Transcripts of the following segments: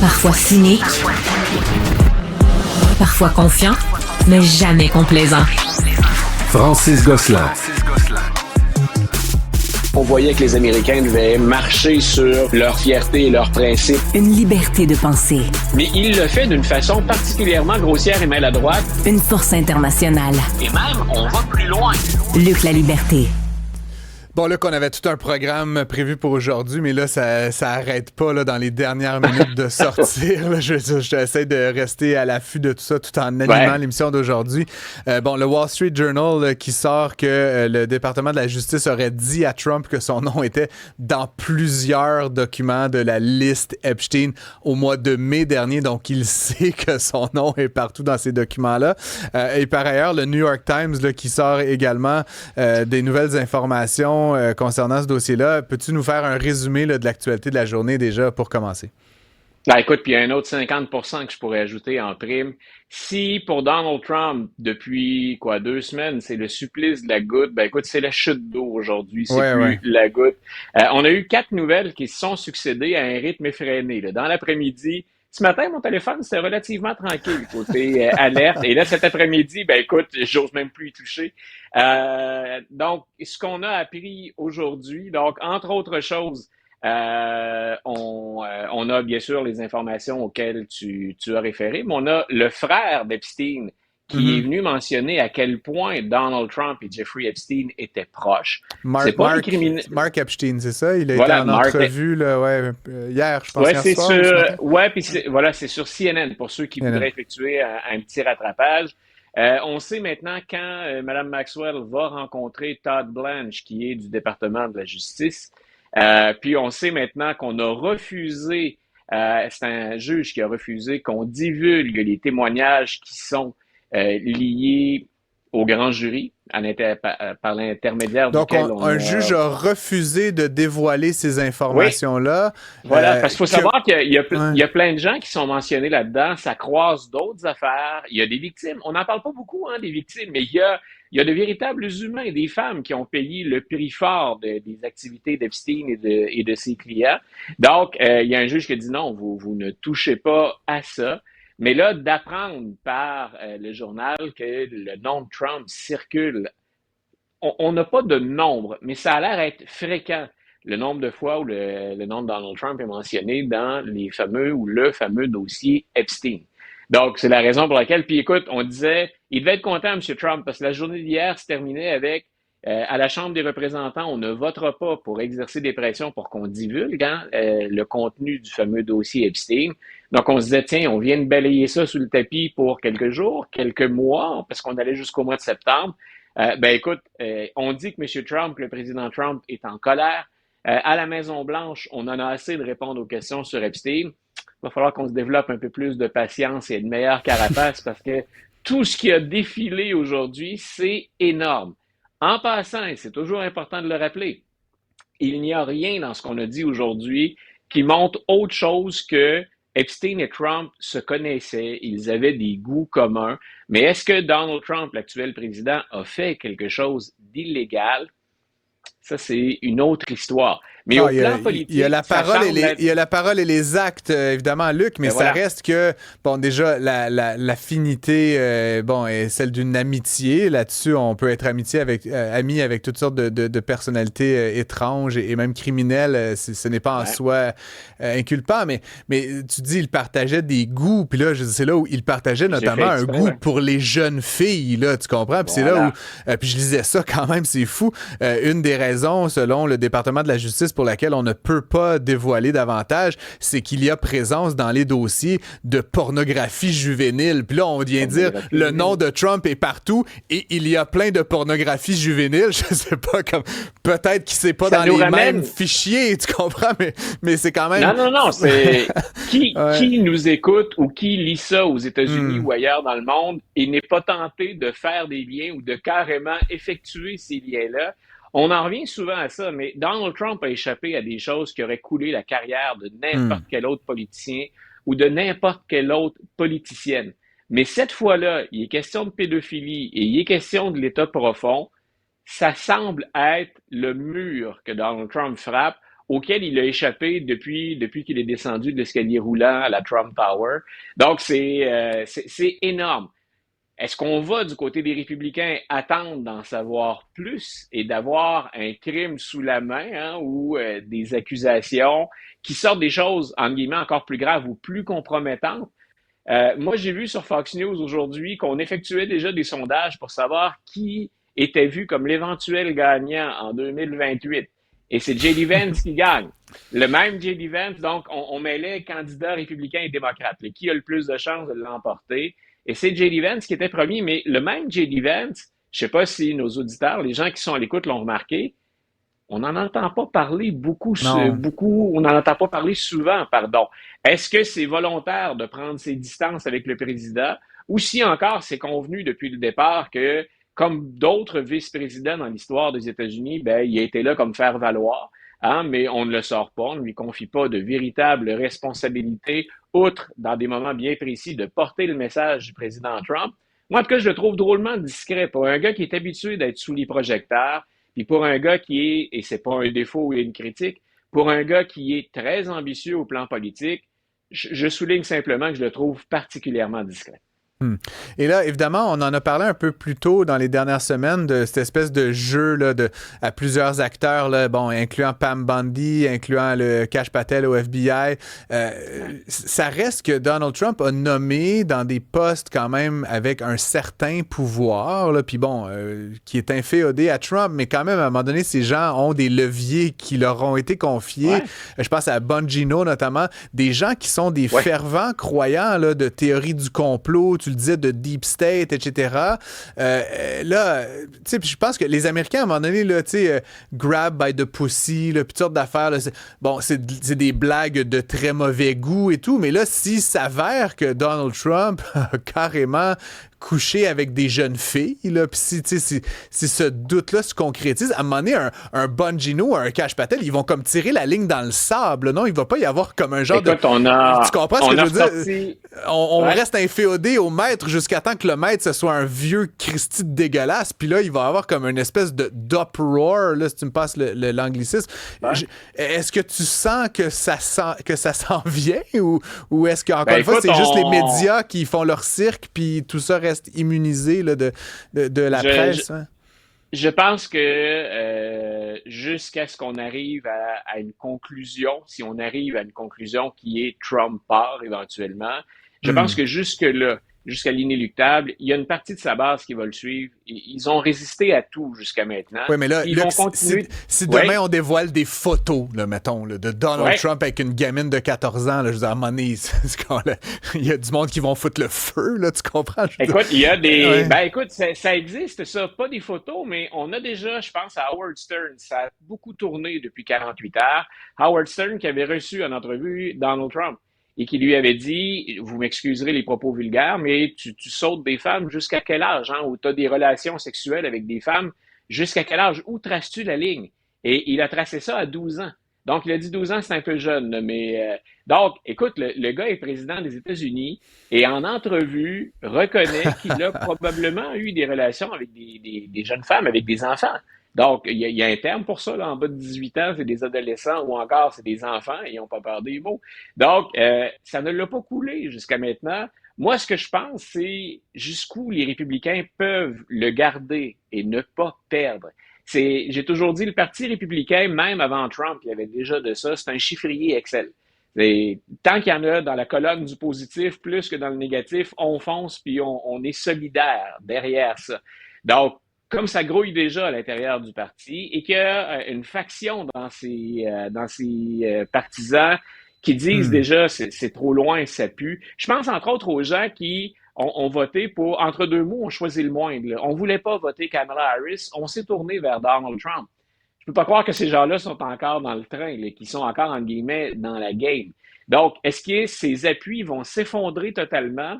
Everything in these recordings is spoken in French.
Parfois cynique, parfois confiant, mais jamais complaisant. Francis Gosselin. On voyait que les Américains devaient marcher sur leur fierté et leurs principes. Une liberté de penser. Mais il le fait d'une façon particulièrement grossière et maladroite. Une force internationale. Et même, on va plus loin. Luc La Liberté. Bon, là, qu'on avait tout un programme prévu pour aujourd'hui, mais là, ça arrête pas là, dans les dernières minutes de sortir. Là. J'essaie de rester à l'affût de tout ça tout en animant l'émission d'aujourd'hui. Bon, le Wall Street Journal là, qui sort que le département de la justice aurait dit à Trump que son nom était dans plusieurs documents de la liste Epstein au mois de mai dernier. Donc, il sait que son nom est partout dans ces documents-là. Et par ailleurs, le New York Times là, qui sort également des nouvelles informations concernant ce dossier-là. Peux-tu nous faire un résumé là, de l'actualité de la journée déjà pour commencer? Ben, écoute, puis il y a un autre 50% que je pourrais ajouter en prime. Si pour Donald Trump, depuis 2 semaines, c'est le supplice de la goutte, ben écoute, c'est la chute d'eau aujourd'hui, c'est plus la goutte. On a eu 4 nouvelles qui se sont succédées à un rythme effréné. Là. Dans l'après-midi, ce matin, mon téléphone, c'était relativement tranquille, côté alerte. Et là, cet après-midi, ben écoute, j'ose même plus y toucher. Donc, ce qu'on a appris aujourd'hui, donc, entre autres choses, on a bien sûr les informations auxquelles tu as référé, mais on a le frère d'Epstein qui est venu mentionner à quel point Donald Trump et Jeffrey Epstein étaient proches. Mark Epstein, c'est ça? Il a été en entrevue là, hier, je pense. Puis c'est sur CNN, pour ceux qui voudraient effectuer un petit rattrapage. On sait maintenant quand Mme Maxwell va rencontrer Todd Blanche, qui est du département de la justice. Puis on sait maintenant qu'on a refusé, c'est un juge qui a refusé qu'on divulgue les témoignages qui sont liés au grand jury par l'intermédiaire duquel un juge a refusé de dévoiler ces informations-là. Oui. Voilà, parce qu'il faut savoir qu'il y a plein de gens qui sont mentionnés là-dedans, ça croise d'autres affaires, il y a des victimes, on n'en parle pas beaucoup des victimes, mais il y a de véritables humains, des femmes qui ont payé le prix fort des activités d'Epstein et de ses clients. Donc, il y a un juge qui a dit non, vous ne touchez pas à ça. Mais là, d'apprendre par le journal que le nom de Trump circule, on n'a pas de nombre, mais ça a l'air être fréquent, le nombre de fois où le nom de Donald Trump est mentionné dans le fameux dossier Epstein. Donc, c'est la raison pour laquelle, puis écoute, on disait, il devait être content, M. Trump, parce que la journée d'hier se terminait avec à la Chambre des représentants, on ne votera pas pour exercer des pressions pour qu'on divulgue le contenu du fameux dossier Epstein. Donc, on se disait, tiens, on vient de balayer ça sous le tapis pour quelques jours, quelques mois, parce qu'on allait jusqu'au mois de septembre. Écoute, on dit que M. Trump, le président Trump, est en colère. À la Maison-Blanche, on en a assez de répondre aux questions sur Epstein. Il va falloir qu'on se développe un peu plus de patience et de meilleure carapace parce que tout ce qui a défilé aujourd'hui, c'est énorme. En passant, et c'est toujours important de le rappeler, il n'y a rien dans ce qu'on a dit aujourd'hui qui montre autre chose que Epstein et Trump se connaissaient, ils avaient des goûts communs, mais est-ce que Donald Trump, l'actuel président, a fait quelque chose d'illégal? Ça, c'est une autre histoire. Mais au plan politique, il y a la parole et les actes, évidemment, Luc, mais ça reste que, bon, déjà, l'affinité, est celle d'une amitié. Là-dessus, on peut être ami avec toutes sortes de personnalités étranges et même criminelles. Ce n'est pas en soi inculpant, mais tu dis, il partageait des goûts, puis là, c'est là où il partageait notamment un goût pour les jeunes filles, là, tu comprends? Puis c'est là où, puis je lisais ça quand même, c'est fou. Une des raisons, selon le département de la justice, pour laquelle on ne peut pas dévoiler davantage, c'est qu'il y a présence dans les dossiers de pornographie juvénile. Puis là, on vient dire le nom de Trump est partout et il y a plein de pornographie juvénile. Je sais pas, comme peut-être qu'il c'est pas ça dans les mêmes fichiers, tu comprends, mais c'est quand même... Non, c'est... Qui nous écoute ou qui lit ça aux États-Unis ou ailleurs dans le monde et n'est pas tenté de faire des liens ou de carrément effectuer ces liens-là? On en revient souvent à ça, mais Donald Trump a échappé à des choses qui auraient coulé la carrière de n'importe quel autre politicien ou de n'importe quelle autre politicienne. Mais cette fois-là, il est question de pédophilie et il est question de l'État profond. Ça semble être le mur que Donald Trump frappe auquel il a échappé depuis qu'il est descendu de l'escalier roulant à la Trump Tower. Donc, c'est énorme. Est-ce qu'on va du côté des républicains attendre d'en savoir plus et d'avoir un crime sous la main ou des accusations qui sortent des choses, entre guillemets, encore plus graves ou plus compromettantes? Moi, j'ai vu sur Fox News aujourd'hui qu'on effectuait déjà des sondages pour savoir qui était vu comme l'éventuel gagnant en 2028. Et c'est J.D. Vance qui gagne. Le même J.D. Vance, donc on mêlait candidats républicains et démocrates. Qui a le plus de chances de l'emporter? Et c'est J.D. Vance qui était premier, mais le même J.D. Vance, je ne sais pas si nos auditeurs, les gens qui sont à l'écoute l'ont remarqué, on n'en entend pas parler beaucoup, on n'en entend pas parler souvent, pardon. Est-ce que c'est volontaire de prendre ses distances avec le président ou si encore c'est convenu depuis le départ que, comme d'autres vice-présidents dans l'histoire des États-Unis, il a été là comme faire valoir, mais on ne le sort pas, on ne lui confie pas de véritable responsabilité, outre, dans des moments bien précis, de porter le message du président Trump. Moi, en tout cas, je le trouve drôlement discret pour un gars qui est habitué d'être sous les projecteurs, puis pour un gars qui est, et c'est pas un défaut ou une critique, pour un gars qui est très ambitieux au plan politique, je souligne simplement que je le trouve particulièrement discret. Et là, évidemment, on en a parlé un peu plus tôt dans les dernières semaines de cette espèce de jeu là, à plusieurs acteurs, là, incluant Pam Bondi, incluant le Kash Patel au FBI. Ça reste que Donald Trump a nommé dans des postes quand même avec un certain pouvoir, puis qui est inféodé à Trump, mais quand même, à un moment donné, ces gens ont des leviers qui leur ont été confiés. Ouais. Je pense à Bongino notamment, des gens qui sont des fervents croyants là, de théorie du complot, tu le disais, de Deep State, etc. Là, tu sais, je pense que les Américains, à un moment donné, là, tu sais, grab by the pussy, là, puis toutes sortes d'affaires, là, c'est des blagues de très mauvais goût et tout, mais là, s'il s'avère que Donald Trump a carrément coucher avec des jeunes filles, là, puis si ce doute-là se concrétise, à un moment donné, un Bongino, un Kash Patel, ils vont comme tirer la ligne dans le sable, non? Il va pas y avoir comme un genre tu comprends ce que je veux dire? On reste inféodé au maître jusqu'à temps que le maître, ce soit un vieux Christy dégueulasse, puis là, il va y avoir comme une espèce d'uproar, là, si tu me passes l'anglicisme. Ouais. Est-ce que tu sens que ça s'en vient, ou est-ce qu'encore une fois, c'est juste les médias qui font leur cirque, puis tout ça reste immunisé là, de la presse? Je pense que jusqu'à ce qu'on arrive à une conclusion, si on arrive à une conclusion qui est Trump part éventuellement, je pense que jusque-là, jusqu'à l'inéluctable, il y a une partie de sa base qui va le suivre. Ils ont résisté à tout jusqu'à maintenant. Oui, mais là, ils vont continuer. Si demain on dévoile des photos, là, mettons, là, de Donald Trump avec une gamine de 14 ans, là, je veux dire, à un moment donné, il y a du monde qui vont foutre le feu, là, tu comprends? Écoute, il y a des... écoute, ça existe, ça. Pas des photos, mais on a déjà, je pense, à Howard Stern. Ça a beaucoup tourné depuis 48 heures. Howard Stern qui avait reçu en entrevue Donald Trump et qui lui avait dit, vous m'excuserez les propos vulgaires, mais tu sautes des femmes jusqu'à quel âge, ou tu as des relations sexuelles avec des femmes, jusqu'à quel âge? Où traces-tu la ligne? Et il a tracé ça à 12 ans. Donc, il a dit 12 ans, c'est un peu jeune, mais... Donc, écoute, le gars est président des États-Unis et en entrevue reconnaît qu'il a probablement eu des relations avec des jeunes femmes, avec des enfants. Donc, il y a un terme pour ça, là, en bas de 18 ans, c'est des adolescents ou encore c'est des enfants, ils n'ont pas peur des mots. Donc, ça ne l'a pas coulé jusqu'à maintenant. Moi, ce que je pense, c'est jusqu'où les républicains peuvent le garder et ne pas perdre. J'ai toujours dit, le Parti républicain, même avant Trump, il y avait déjà de ça, c'est un chiffrier Excel. Tant qu'il y en a dans la colonne du positif plus que dans le négatif, on fonce puis on est solidaire derrière ça. Donc, comme ça grouille déjà à l'intérieur du parti et qu'il y a une faction dans ces partisans qui disent déjà c'est trop loin, ça pue. Je pense entre autres aux gens qui ont voté pour, entre deux mots, on choisit le moindre. Là. On voulait pas voter Kamala Harris, on s'est tourné vers Donald Trump. Je peux pas croire que ces gens-là sont encore dans le train, là, qui sont encore, entre guillemets, dans la game. Donc, est-ce que ces appuis vont s'effondrer totalement?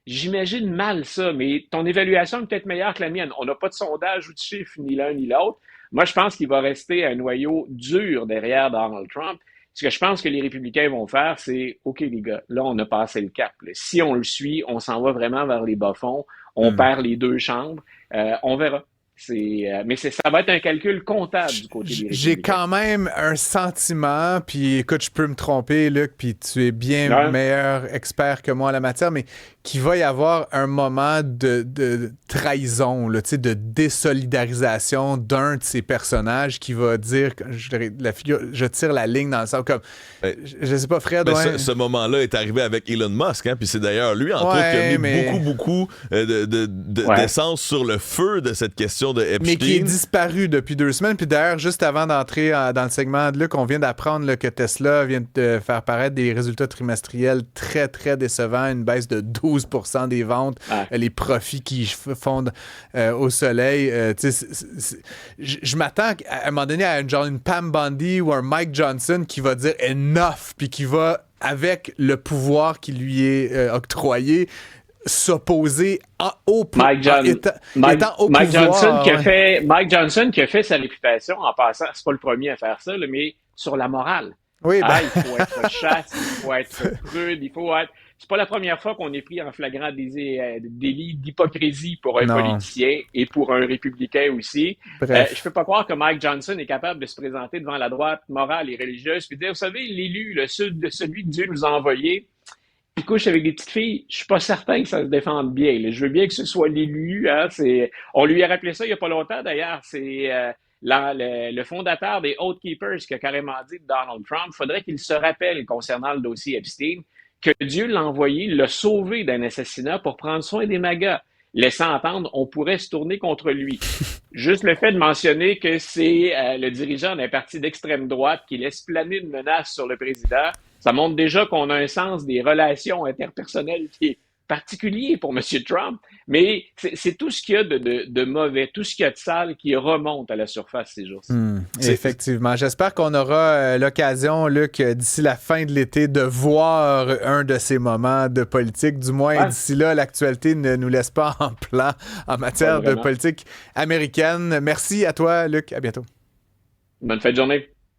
J'imagine mal ça, mais ton évaluation est peut-être meilleure que la mienne. On n'a pas de sondage ou de chiffres, ni l'un ni l'autre. Moi, je pense qu'il va rester un noyau dur derrière Donald Trump. Ce que je pense que les républicains vont faire, c'est « OK, les gars, là, on a passé le cap. Là. Si on le suit, on s'en va vraiment vers les bas-fonds. On perd les deux chambres. On verra. Mais ça va être un calcul comptable du côté des républicains. J'ai quand même un sentiment, puis écoute, je peux me tromper, Luc, puis tu es bien meilleur expert que moi en la matière, mais qu'il va y avoir un moment de trahison, là, de désolidarisation d'un de ces personnages qui va dire, je tire la ligne dans le sens comme, je sais pas, Fred. Ce moment-là est arrivé avec Elon Musk, hein, puis c'est d'ailleurs lui, entre autres, qui a mis beaucoup d'essence sur le feu de cette question de Epstein. Mais qui est disparu depuis 2 semaines, puis d'ailleurs, juste avant d'entrer dans le segment de Luc, on vient d'apprendre là, que Tesla vient de faire paraître des résultats trimestriels très, très décevants, une baisse de 12% des ventes, les profits qui fondent au soleil. Je m'attends à un moment donné à une Pam Bondi ou un Mike Johnson qui va dire enough, puis qui va, avec le pouvoir qui lui est octroyé, s'opposer au pouvoir. Mike Johnson qui a fait sa réputation, en passant, c'est pas le premier à faire ça, là, mais sur la morale. Oui, il faut être chaste, il faut être prude, il faut être... C'est pas la première fois qu'on est pris en flagrant délit d'hypocrisie pour un politicien et pour un républicain aussi. Je peux pas croire que Mike Johnson est capable de se présenter devant la droite morale et religieuse et dire, vous savez, l'élu, celui que Dieu nous a envoyé, il couche avec des petites filles, je suis pas certain que ça se défende bien. Là. Je veux bien que ce soit l'élu. Hein, on lui a rappelé ça il y a pas longtemps, d'ailleurs. C'est le fondateur des Oath Keepers qui a carrément dit de Donald Trump, il faudrait qu'il se rappelle concernant le dossier Epstein que Dieu l'a envoyé, l'a sauvé d'un assassinat pour prendre soin des MAGA, laissant entendre on pourrait se tourner contre lui. Juste le fait de mentionner que c'est le dirigeant d'un parti d'extrême droite qui laisse planer une menace sur le président, ça montre déjà qu'on a un sens des relations interpersonnelles qui est particulier pour M. Trump, mais c'est tout ce qu'il y a de mauvais, tout ce qu'il y a de sale qui remonte à la surface ces jours-ci. Effectivement. J'espère qu'on aura l'occasion, Luc, d'ici la fin de l'été, de voir un de ces moments de politique. Du moins, d'ici là, l'actualité ne nous laisse pas en plan en matière de politique américaine. Merci à toi, Luc. À bientôt. Bonne fin de journée.